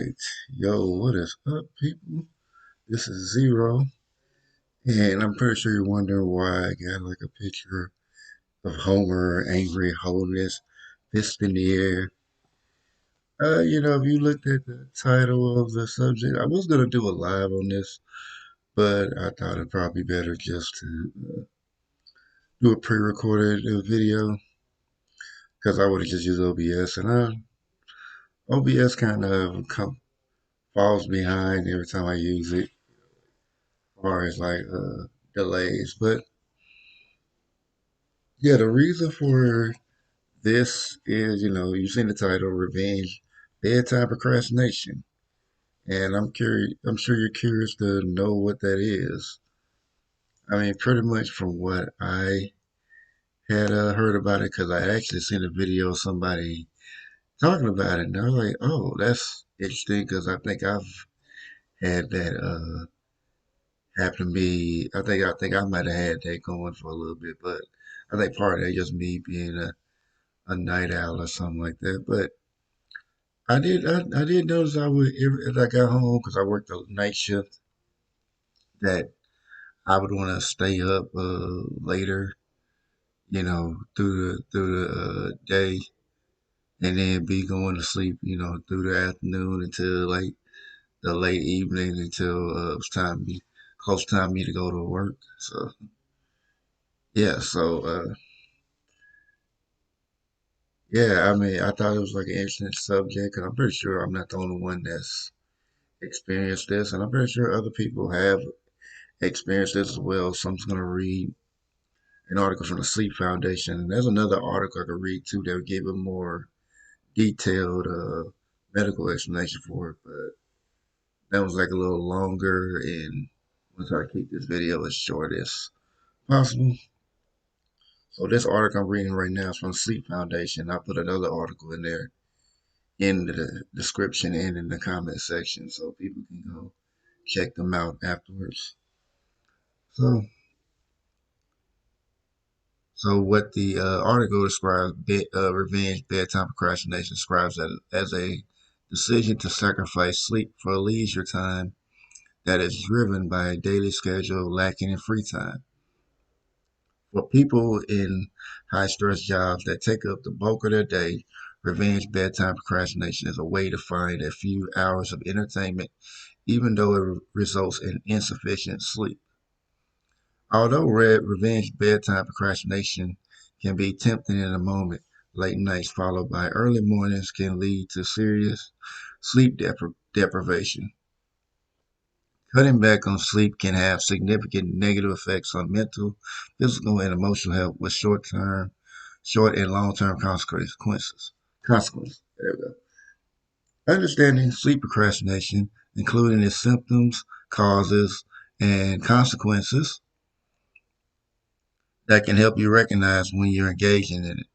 Alright, yo, what is up, people? This is Zero, and I'm pretty sure you're wondering why I got like a picture of Homer angry holding his fist in the air. If you looked at the title of the subject, I was gonna do a live on this, but I thought it'd probably be better just to do a pre-recorded video because I would have just used OBS, and OBS kind of falls behind every time I use it, as far as like delays, but. Yeah, the reason for this is, you've seen the title, Revenge, Bedtime Procrastination. And I'm sure you're curious to know what that is. I mean, pretty much from what I had heard about it, because I actually seen a video of somebody talking about it, and I was like, oh, that's interesting, because I think I've had that happen to me. I think I might have had that going for a little bit, but I think part of that just me being a night owl or something like that. But I did notice I would if I got home because I worked a night shift that I would want to stay up later, through the day, and then be going to sleep, through the afternoon until like the late evening until it was close time for me to go to work. So yeah, yeah, I mean I thought it was like an interesting subject, and I'm pretty sure I'm not the only one that's experienced this, and I'm pretty sure other people have experienced this as well. So I'm just going to read an article from the Sleep Foundation. There's another article I could read too that would give a more detailed medical explanation for it, but that was like a little longer, and I'm going to try to keep this video as short as possible. So this article I'm reading right now is from the Sleep Foundation. I put another article in there in the description and in the comment section so people can go check them out afterwards. So So what the article describes, revenge bedtime procrastination describes that as a decision to sacrifice sleep for leisure time that is driven by a daily schedule lacking in free time. For people in high stress jobs that take up the bulk of their day, revenge bedtime procrastination is a way to find a few hours of entertainment, even though it results in insufficient sleep. Although revenge bedtime procrastination can be tempting in a moment, late nights followed by early mornings can lead to serious sleep deprivation. Cutting back on sleep can have significant negative effects on mental, physical, and emotional health with short and long-term consequences. Consequences. There we go. Understanding sleep procrastination, including its symptoms, causes, and consequences, that can help you recognize when you're engaging in it.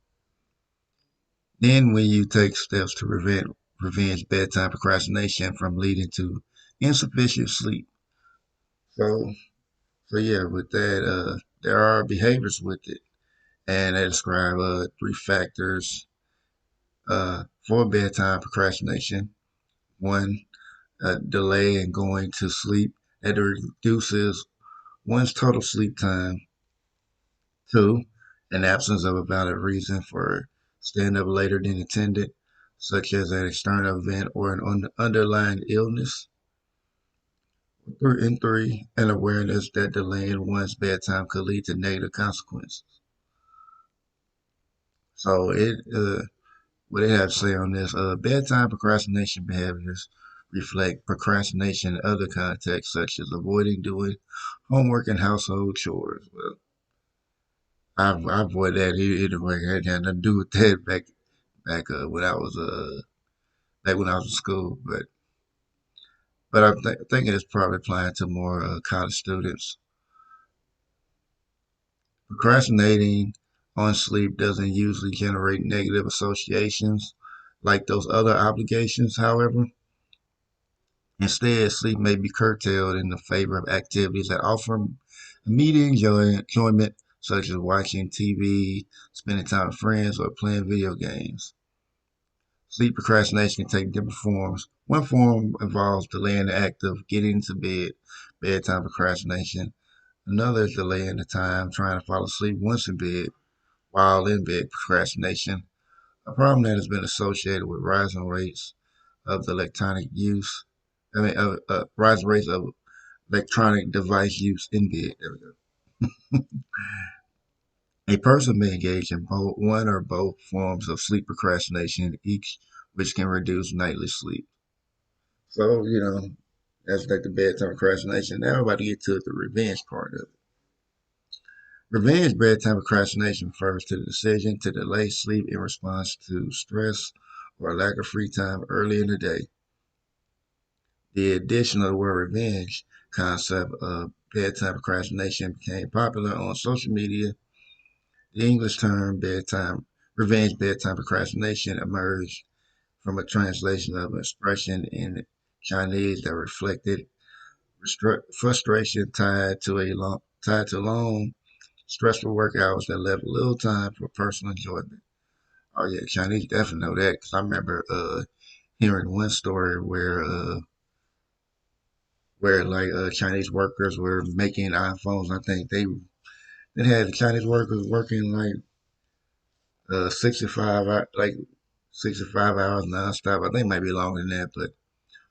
Then, when you take steps to revenge bedtime procrastination from leading to insufficient sleep. So, so yeah, with that, there are behaviors with it, and they describe three factors for bedtime procrastination. One, delay in going to sleep that reduces one's total sleep time. Two, an absence of a valid reason for staying up later than intended, such as an external event or an underlying illness. And three, an awareness that delaying one's bedtime could lead to negative consequences. So what it has to say on this, bedtime procrastination behaviors reflect procrastination in other contexts, such as avoiding doing homework and household chores. Well, I avoid that anyway. I had nothing to do with that back when I was back when I was in school. But I'm thinking it's probably applying to more college students. Procrastinating on sleep doesn't usually generate negative associations like those other obligations. However, instead, sleep may be curtailed in the favor of activities that offer immediate enjoyment, such as watching TV, spending time with friends, or playing video games. Sleep procrastination can take different forms, One form involves delaying the act of getting to bed, bedtime procrastination. Another is delaying the time trying to fall asleep once in bed, while in bed procrastination, a problem that has been associated with rising rates of the electronic use. Rising rates of electronic device use in bed. There we go. A person may engage in both one or both forms of sleep procrastination, each which can reduce nightly sleep. So, that's like the bedtime procrastination. Now we're about to get to the revenge part of it. Revenge bedtime procrastination refers to the decision to delay sleep in response to stress or lack of free time early in the day. The addition of the word revenge concept of bedtime procrastination became popular on social media. The English term bedtime revenge bedtime procrastination emerged from a translation of an expression in Chinese that reflected frustration tied to long stressful work hours that left little time for personal enjoyment. Oh yeah, Chinese definitely know that because I remember hearing one story where like Chinese workers were making iPhones. I think they had Chinese workers working like 65 hours nonstop. I think it might be longer than that, but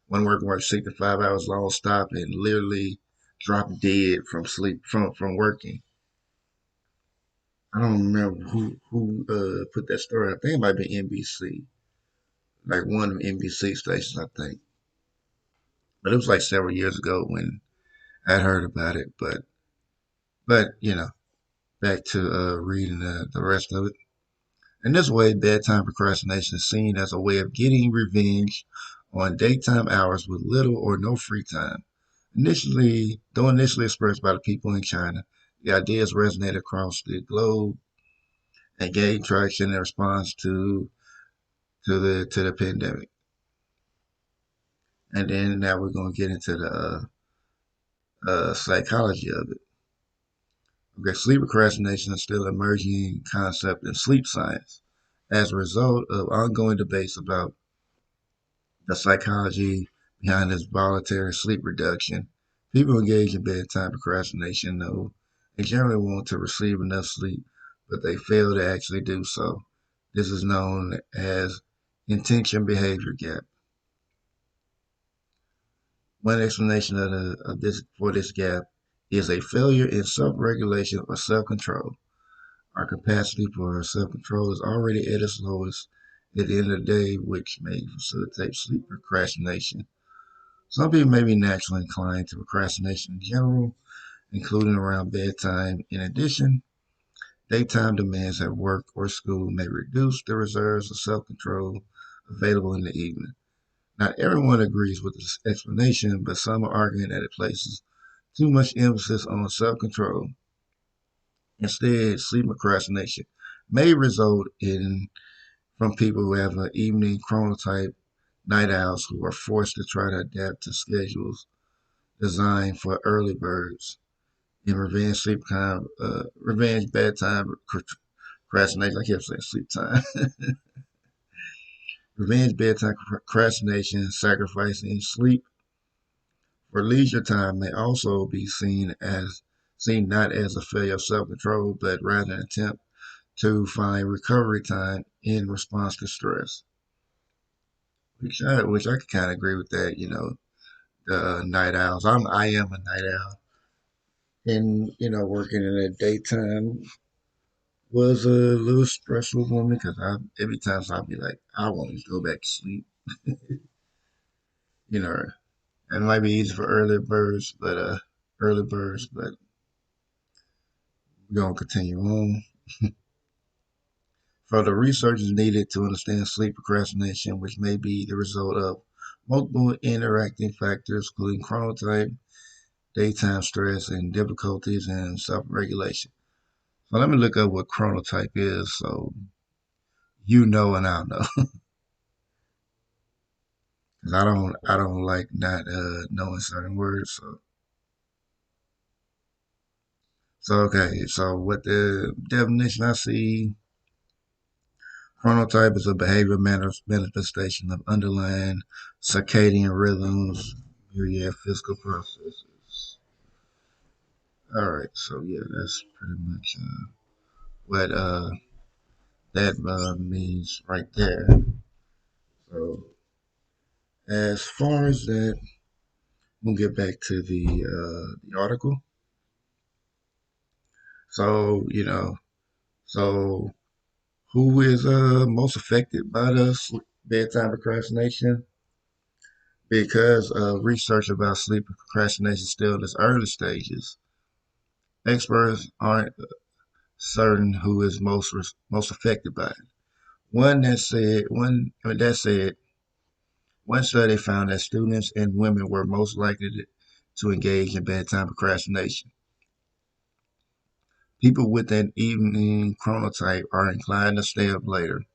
one worker worked 65 hours long stop and literally dropped dead from sleep from working. I don't remember who put that story. I think it might be NBC, like one of the NBC stations, I think. But it was like several years ago when I'd heard about it. But back to reading the rest of it. In this way, bedtime procrastination is seen as a way of getting revenge on daytime hours with little or no free time. Though initially expressed by the people in China, the ideas resonated across the globe and gained traction in response to the pandemic. And then now we're going to get into the psychology of it. Okay, sleep procrastination is still an emerging concept in sleep science. As a result of ongoing debates about the psychology behind this voluntary sleep reduction, people engage in bedtime procrastination though they generally want to receive enough sleep, but they fail to actually do so. This is known as intention behavior gap. One explanation of this for this gap is a failure in self-regulation or self-control. Our capacity for self-control is already at its lowest at the end of the day, which may facilitate sleep procrastination. Some people may be naturally inclined to procrastination in general, including around bedtime. In addition, daytime demands at work or school may reduce the reserves of self-control available in the evening. Not everyone agrees with this explanation, but some are arguing that it places too much emphasis on self-control. Instead, sleep procrastination may result in from people who have an evening chronotype, night owls who are forced to try to adapt to schedules designed for early birds. In revenge bedtime procrastination. I kept saying sleep time. Revenge bedtime procrastination, sacrificing sleep for leisure time may also be seen not as a failure of self-control, but rather an attempt to find recovery time in response to stress. Which I could kind of agree with that. The night owls. I am a night owl, and working in the daytime was a little stressful for me because every time so I'd be like, I want to go back to sleep. You know, it might be easy for early birds, but we're gonna continue on. Further research is needed to understand sleep procrastination, which may be the result of multiple interacting factors, including chronotype, daytime stress, and difficulties in self-regulation. So let me look up what chronotype is, so and I know, because I don't like not knowing certain words. So okay, so what the definition I see: Chronotype is a behavior manifestation of underlying circadian rhythms, myriad physical processes. All right, so yeah, that's pretty much what that means right there. So as far as that, we'll get back to the article. So so who is most affected by the bedtime procrastination? Because research about sleep procrastination still in its early stages, experts aren't certain who is most affected by it. That said, one study found that students and women were most likely to engage in bedtime procrastination. People with an evening chronotype are inclined to stay up later,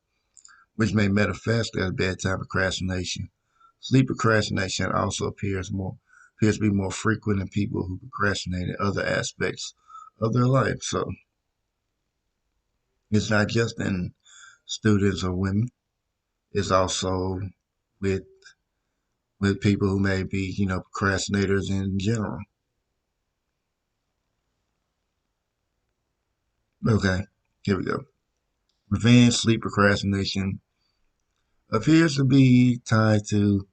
which may manifest as bedtime procrastination. Sleep procrastination also appears to be more frequent in people who procrastinate in other aspects of their life. So it's not just in students or women; it's also with people who may be procrastinators in general. Okay, here we go. Revenge sleep procrastination appears to be tied to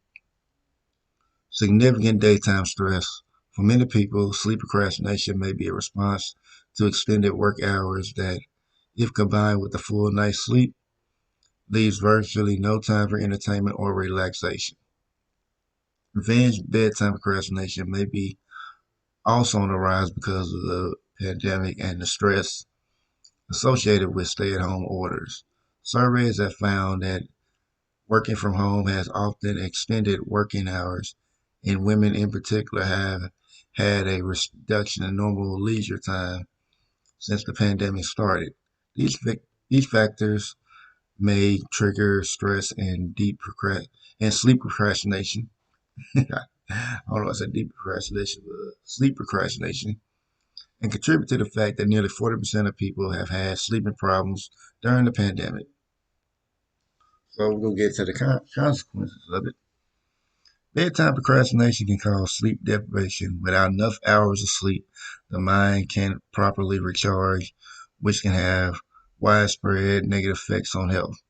significant daytime stress. For many people, sleep procrastination may be a response to extended work hours that, if combined with a full night's sleep, leaves virtually no time for entertainment or relaxation. Revenge bedtime procrastination may be also on the rise because of the pandemic and the stress associated with stay-at-home orders. Surveys have found that working from home has often extended working hours, and women in particular have had a reduction in normal leisure time since the pandemic started. These factors may trigger stress and and sleep procrastination. I don't know, I said deep procrastination, but sleep procrastination, and contribute to the fact that nearly 40% of people have had sleeping problems during the pandemic. So we're going to get to the consequences of it. Bedtime procrastination can cause sleep deprivation. Without enough hours of sleep, the mind can't properly recharge, which can have widespread negative effects on health.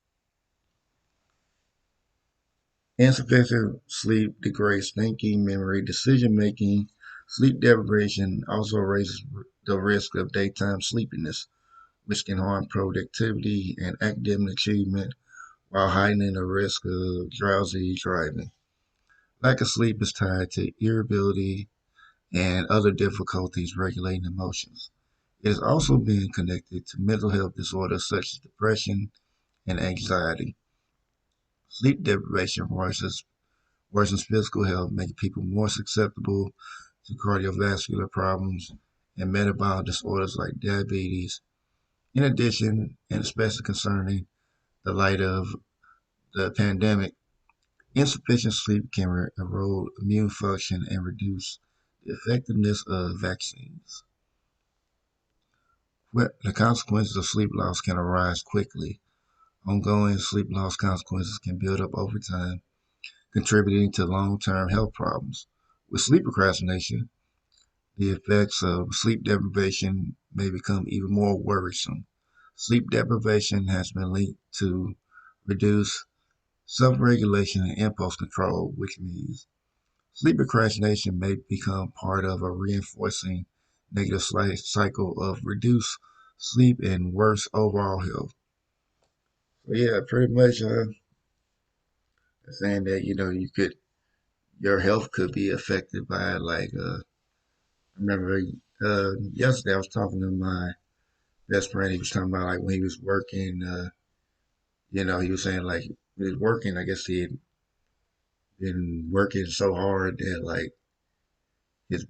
Insufficient sleep degrades thinking, memory, decision making. Sleep deprivation also raises the risk of daytime sleepiness, which can harm productivity and academic achievement while heightening the risk of drowsy driving. Lack of sleep is tied to irritability and other difficulties regulating emotions. It has also been connected to mental health disorders such as depression and anxiety. Sleep deprivation worsens physical health, making people more susceptible to cardiovascular problems and metabolic disorders like diabetes. In addition, and especially concerning the light of the pandemic, insufficient sleep can erode immune function and reduce the effectiveness of vaccines. The consequences of sleep loss can arise quickly. Ongoing sleep loss consequences can build up over time, contributing to long-term health problems. With sleep procrastination, the effects of sleep deprivation may become even more worrisome. Sleep deprivation has been linked to reduced self-regulation and impulse control, which means sleep procrastination may become part of a reinforcing negative cycle of reduced sleep and worse overall health. So yeah, pretty much saying that your health could be affected by it. Like I remember yesterday I was talking to my best friend. He was talking about like when he was working. He was saying like when he was working. I guess he had been working so hard that like his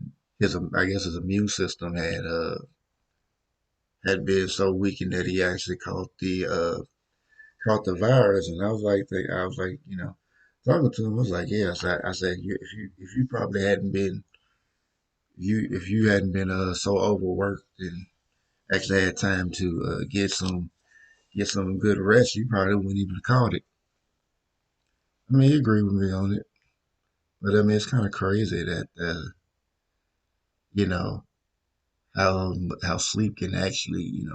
I guess his immune system had been so weakened that he actually caught the virus. And I was like, talking to him. I was like, yes. I said, if you probably hadn't been if you hadn't been so overworked and actually had time to get some good rest, you probably wouldn't even have caught it. I mean, you agree with me on it, but I mean, it's kind of crazy that you know how sleep can actually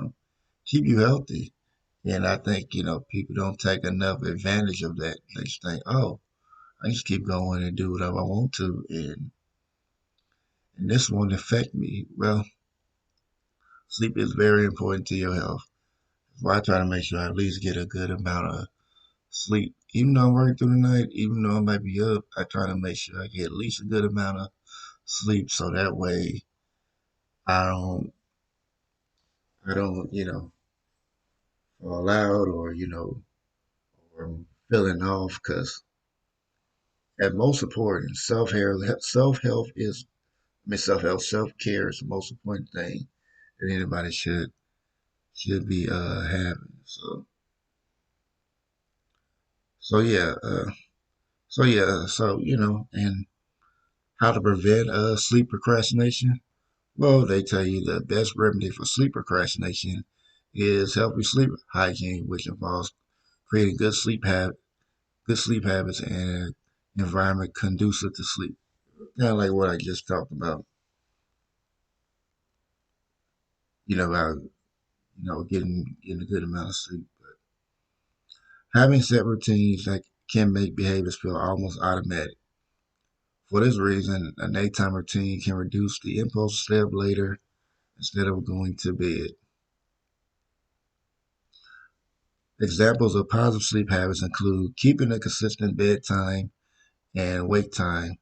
keep you healthy. And I think people don't take enough advantage of that. They just think, oh, I just keep going and do whatever I want to, and this won't affect me. Well, sleep is very important to your health. So I try to make sure I at least get a good amount of sleep. Even though I'm working through the night, even though I might be up, I try to make sure I get at least a good amount of sleep so that way I don't I don't, fall out or feeling off because at most important, self-health is I mean self-health, self-care is the most important thing that anybody should be having. So yeah, and how to prevent sleep procrastination? Well, they tell you the best remedy for sleep procrastination is healthy sleep hygiene, which involves creating good sleep habits and an environment conducive to sleep. Kind of like what I just talked about, about getting a good amount of sleep. But having set routines that can make behaviors feel almost automatic. For this reason, a nighttime routine can reduce the impulse to stay up later instead of going to bed. Examples of positive sleep habits include keeping a consistent bedtime and wake time,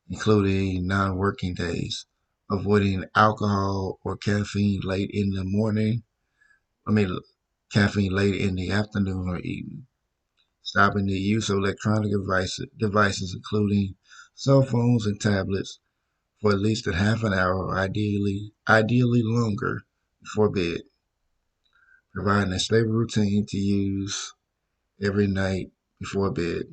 including non-working days, avoiding alcohol or caffeine late in the morning, I mean caffeine late in the afternoon or evening, stopping the use of electronic devices including cell phones and tablets for at least a half an hour, ideally longer before bed, providing a stable routine to use every night before bed.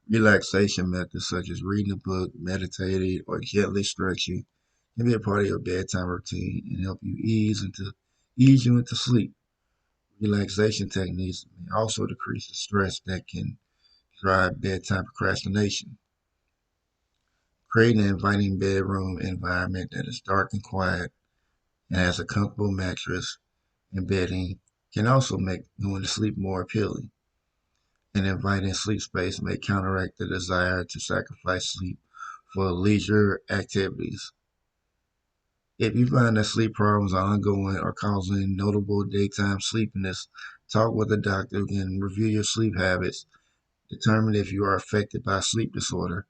Relaxation methods such as reading a book, meditating, or gently stretching can be a part of your bedtime routine and help ease you into sleep. Relaxation techniques may also decrease the stress that can drive bedtime procrastination. Creating an inviting bedroom environment that is dark and quiet and has a comfortable mattress and bedding can also make going to sleep more appealing. An inviting sleep space may counteract the desire to sacrifice sleep for leisure activities. If you find that sleep problems are ongoing or causing notable daytime sleepiness, talk with a doctor who can review your sleep habits, determine if you are affected by a sleep disorder,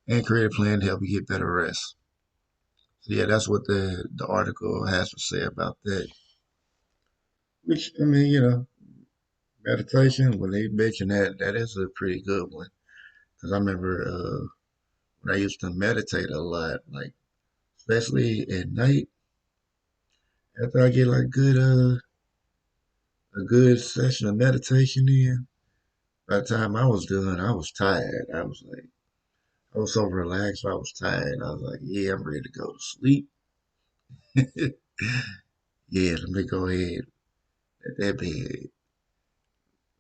and create a plan to help you get better rest. So yeah, that's what the article has to say about that. Which I mean, meditation. When they mention that, that is a pretty good one. Because I remember when I used to meditate a lot, like especially at night, after I get like a good session of meditation in. By the time I was done, I was tired. I was so relaxed. I was tired. I was like, yeah, I'm ready to go to sleep. Yeah, let me go ahead. Let that bed,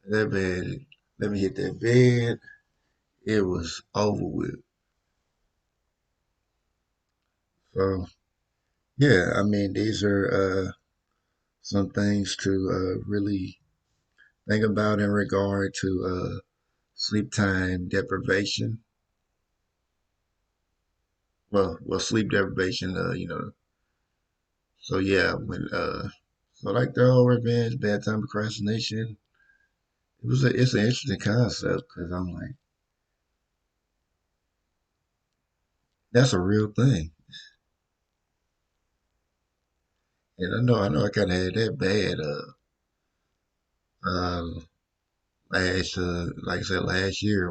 that bed, let me hit that bed. It was over with. So, yeah, I mean, these are some things to really think about in regard to sleep time deprivation. Sleep deprivation, so yeah, so like the whole revenge, bedtime procrastination, it's an interesting concept because I'm like, that's a real thing. And I know I kind of had that bad, uh, like I said, last year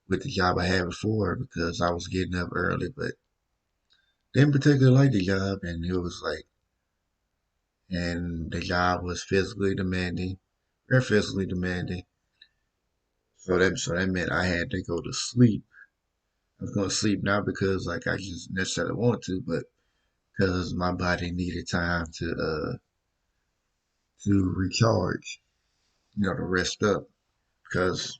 with the job I had before because I was getting up early, but didn't particularly like the job, and the job was physically demanding, very physically demanding. So that meant I had to go to sleep. I was going to sleep not because like I just necessarily want to, but because my body needed time to recharge, to rest up. Because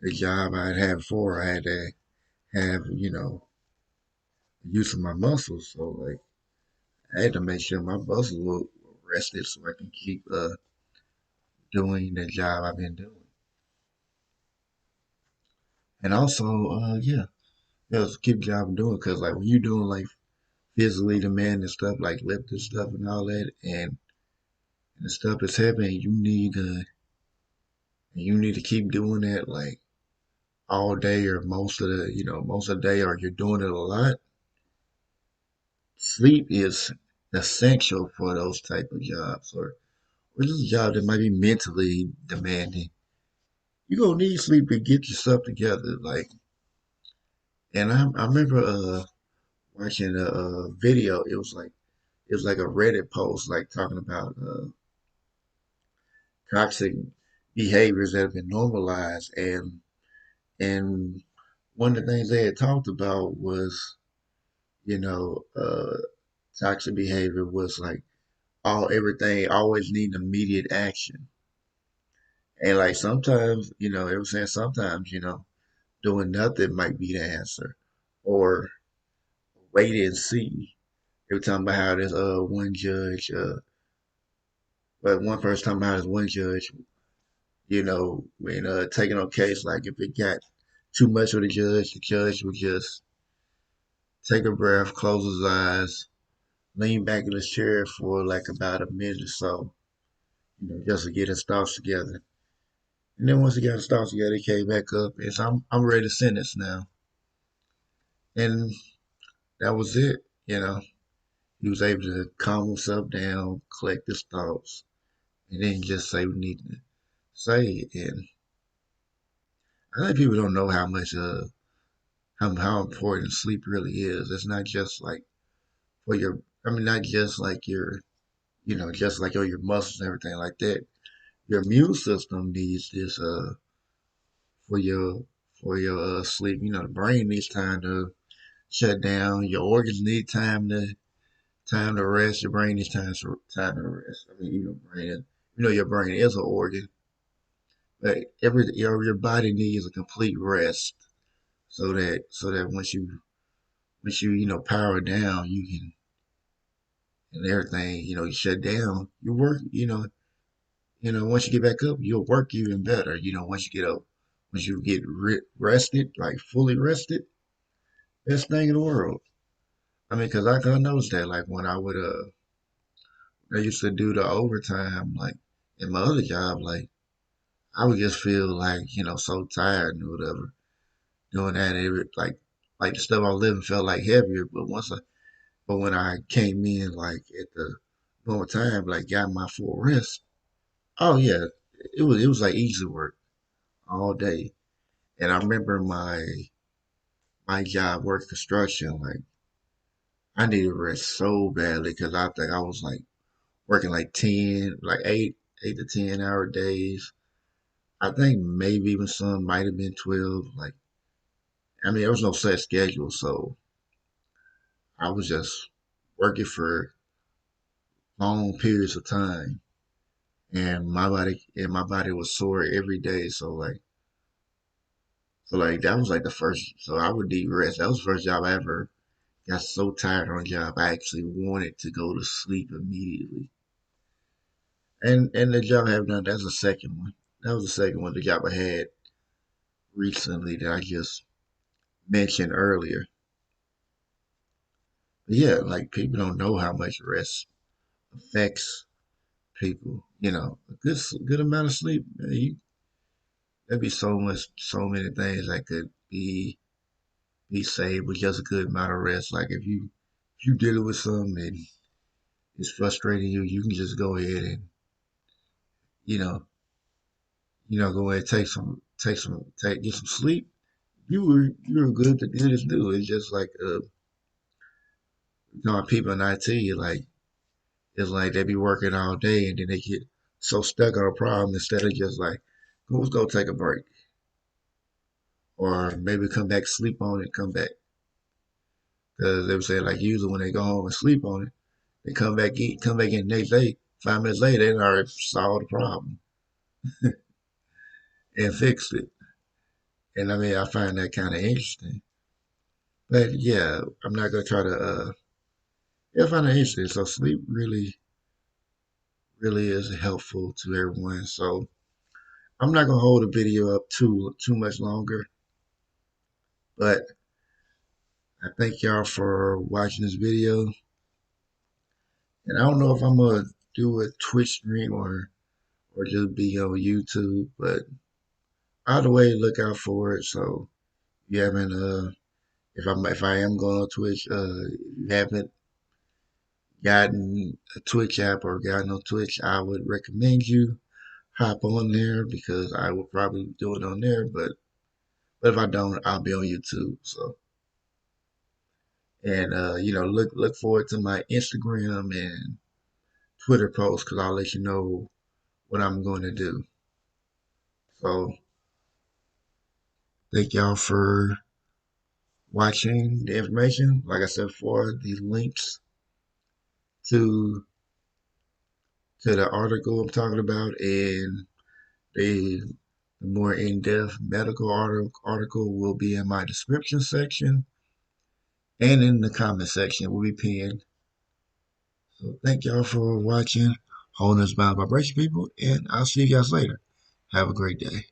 the job I'd had before, I had to have, use of my muscles. So like I had to make sure my muscles were rested so I can keep doing the job I've been doing. And also, just keep the job I'm doing because like when you're doing like physically demanding stuff like lifting stuff and all that, and the stuff is heavy, and you need to keep doing that like all day or most of the day, or you're doing it a lot. Sleep is essential for those type of jobs, or just a job that might be mentally demanding. You're gonna need sleep to get yourself together. Like, and I remember watching a video. It was like a Reddit post, like talking about toxic behaviors that have been normalized, and one of the things they had talked about was, you know, toxic behavior was like everything always needing immediate action, and like sometimes, they were saying sometimes, doing nothing might be the answer, or wait and see. They were talking about how this one judge, but one person talking about this one judge, when taking on case, like if it got too much of the judge would just take a breath, close his eyes, lean back in his chair for like about a minute or so, just to get his thoughts together. And then once he got his thoughts together, he came back up and said, I'm ready to sentence now. And that was it, He was able to calm himself down, collect his thoughts, and then just say what he needed to say. And I think people don't know how much how important sleep really is. It's not just like for your I mean not just like just like your muscles and everything like that. Your immune system needs this for your sleep. The brain needs time to shut down. Your organs need time to rest. Your brain needs time to rest. I mean, your brain is an organ, but your body needs a complete rest so that once you power down, you can and everything you shut down. You work. Once you get back up, you'll work even better. Once you get rested, like fully rested, best thing in the world. I mean, cause I noticed that like when I used to do the overtime, like in my other job, like I would just feel like so tired and whatever doing that. Like the stuff I was living felt like heavier, but when I came in like at the normal time, like got my full rest. Oh yeah, it was like easy work all day. And I remember my job work construction, like I needed rest so badly because I think I was like working like 10, like 8 to 10 hour days. I think maybe even some might have been 12. Like, I mean, there was no set schedule, so I was just working for long periods of time, and my body was sore every day. So like that was like the first. So I would need rest. That was the first job I ever got so tired on a job I actually wanted to go to sleep immediately. And the job I have done, that's the second one. That was the second one, the job I had recently that I just mentioned earlier. But yeah, like people don't know how much rest affects people. A good amount of sleep, man, there'd be so many things that could be saved with just a good amount of rest. Like if you dealing with something and it's frustrating you, you can just go ahead and you know go ahead and get some sleep. You were good as new. It's just like people in IT, like it's like they be working all day and then they get so stuck on a problem instead of just like, let's go take a break or maybe come back, sleep on it, come back. Because they would say like usually when they go home and sleep on it, they come back in the next day. 5 minutes later, they already solved the problem and fixed it. And I mean, I find that kind of interesting. But yeah, I'm not gonna try to. Yeah, I find it interesting. So sleep really is helpful to everyone. So I'm not gonna hold the video up too much longer. But I thank y'all for watching this video. And I don't know if I'm gonna do a Twitch stream or just be on YouTube, but either way, look out for it. So if you haven't if I am going on Twitch, if you haven't gotten a Twitch app or gotten on Twitch, I would recommend you hop on there because I will probably do it on there. But if I don't, I'll be on YouTube. So and look forward to my Instagram and Twitter posts because I'll let you know what I'm going to do. So thank y'all for watching the information. Like I said before, the links to the article I'm talking about and the more in-depth medical article will be in my description section and in the comment section will be pinned. So thank y'all for watching Wholeness Bound Vibration, people, and I'll see you guys later. Have a great day.